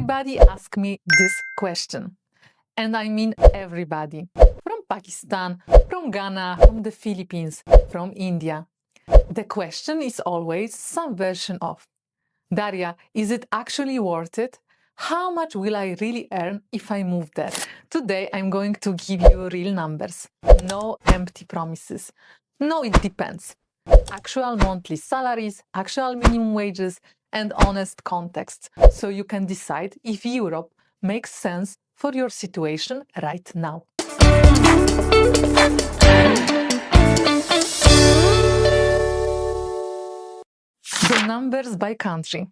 Everybody asks me this question. And I mean everybody. From Pakistan, from Ghana, from the Philippines, from India. The question is always some version of, Daria, is it actually worth it? How much will I really earn if I move there? Today I'm going to give you real numbers. No empty promises. No, it depends. Actual monthly salaries, actual minimum wages, and honest context, so you can decide if Europe makes sense for your situation right now. The numbers by country.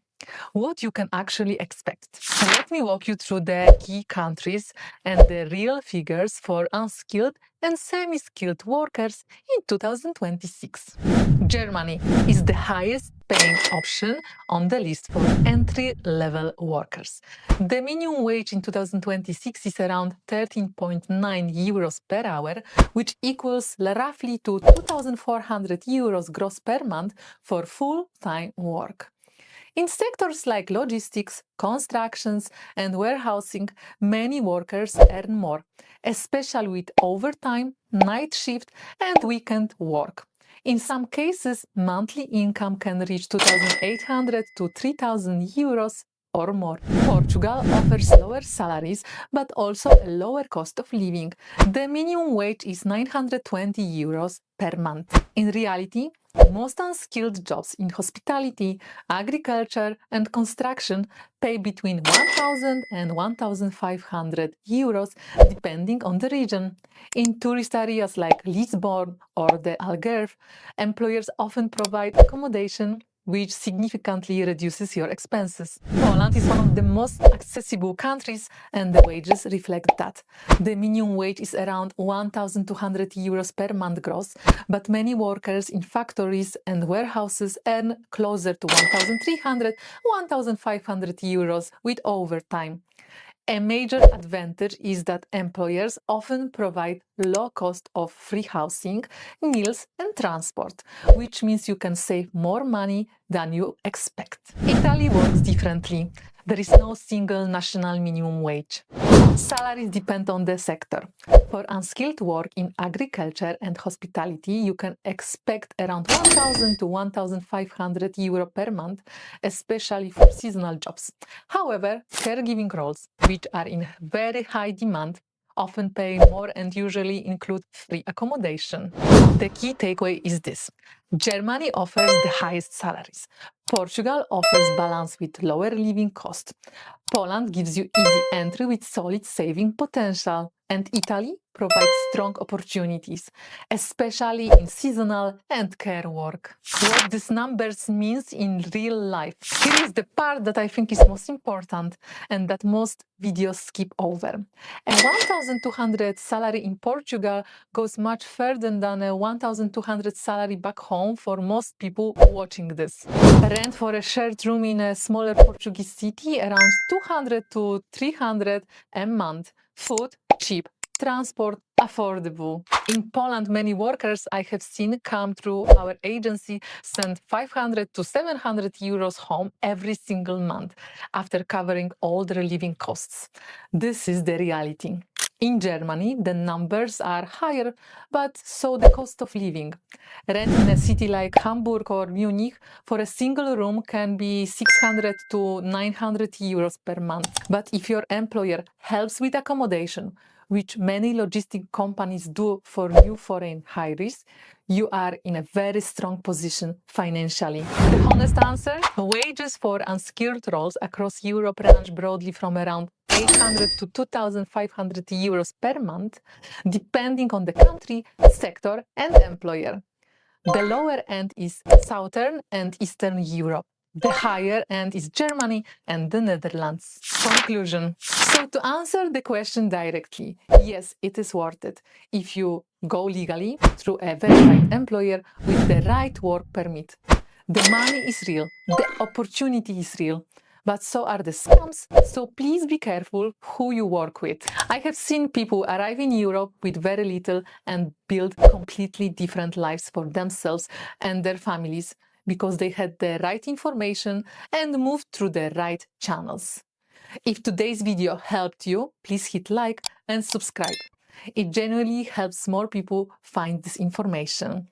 What you can actually expect. Let me walk you through the key countries and the real figures for unskilled and semi-skilled workers in 2026. Germany is the highest paying option on the list for entry-level workers. The minimum wage in 2026 is around 13.9 euros per hour, which equals roughly to 2,400 euros gross per month for full-time work. In sectors like logistics, constructions, and warehousing, many workers earn more, especially with overtime, night shift, and weekend work. In some cases, monthly income can reach 2,800 to 3,000 euros or more. Portugal offers lower salaries, but also a lower cost of living. The minimum wage is 920 euros per month. In reality, most unskilled jobs in hospitality, agriculture, and construction pay between 1,000 and 1,500 euros, depending on the region. In tourist areas like Lisbon or the Algarve, employers often provide accommodation, which significantly reduces your expenses. Poland is one of the most accessible countries, and the wages reflect that. The minimum wage is around 1,200 euros per month gross, but many workers in factories and warehouses earn closer to 1,300, 1,500 euros with overtime. A major advantage is that employers often provide low cost of free housing, meals, and transport, which means you can save more money than you expect. Italy works differently. There is no single national minimum wage. Salaries depend on the sector. For unskilled work in agriculture and hospitality, you can expect around 1,000 to 1,500 euro per month, especially for seasonal jobs. However, caregiving roles, which are in very high demand, often pay more and usually include free accommodation. The key takeaway is this. Germany offers the highest salaries. Portugal offers balance with lower living cost. Poland gives you easy entry with solid saving potential. And Italy provides strong opportunities, especially in seasonal and care work. What these numbers means in real life. Here is the part that I think is most important and that most videos skip over. A 1,200 salary in Portugal goes much further than a 1,200 salary back home for most people watching this. Rent for a shared room in a smaller Portuguese city around 200 to 300 a month. Food cheap, transport affordable. In Poland, many workers I have seen come through our agency send 500 to 700 euros home every single month after covering all their living costs. This is the reality. In Germany, the numbers are higher, but so the cost of living. Rent in a city like Hamburg or Munich for a single room can be 600 to 900 euros per month. But if your employer helps with accommodation, which many logistic companies do for new foreign hires, you are in a very strong position financially. The honest answer? Wages for unskilled roles across Europe range broadly from around 800 to 2,500 euros per month, depending on the country, sector, and employer. The lower end is Southern and Eastern Europe. The higher end is Germany and the Netherlands. Conclusion. So to answer the question directly, yes, it is worth it if you go legally through a verified employer with the right work permit. The money is real, the opportunity is real, but so are the scams, so please be careful who you work with. I have seen people arrive in Europe with very little and build completely different lives for themselves and their families because they had the right information and moved through the right channels. If today's video helped you, please hit like and subscribe. It genuinely helps more people find this information.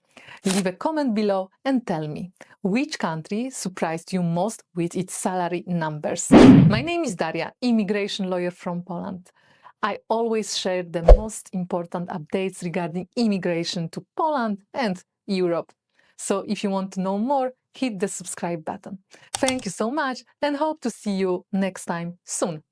Leave a comment below and tell me, which country surprised you most with its salary numbers? My name is Daria, immigration lawyer from Poland. I always share the most important updates regarding immigration to Poland and Europe. So if you want to know more, hit the subscribe button. Thank you so much and hope to see you next time soon.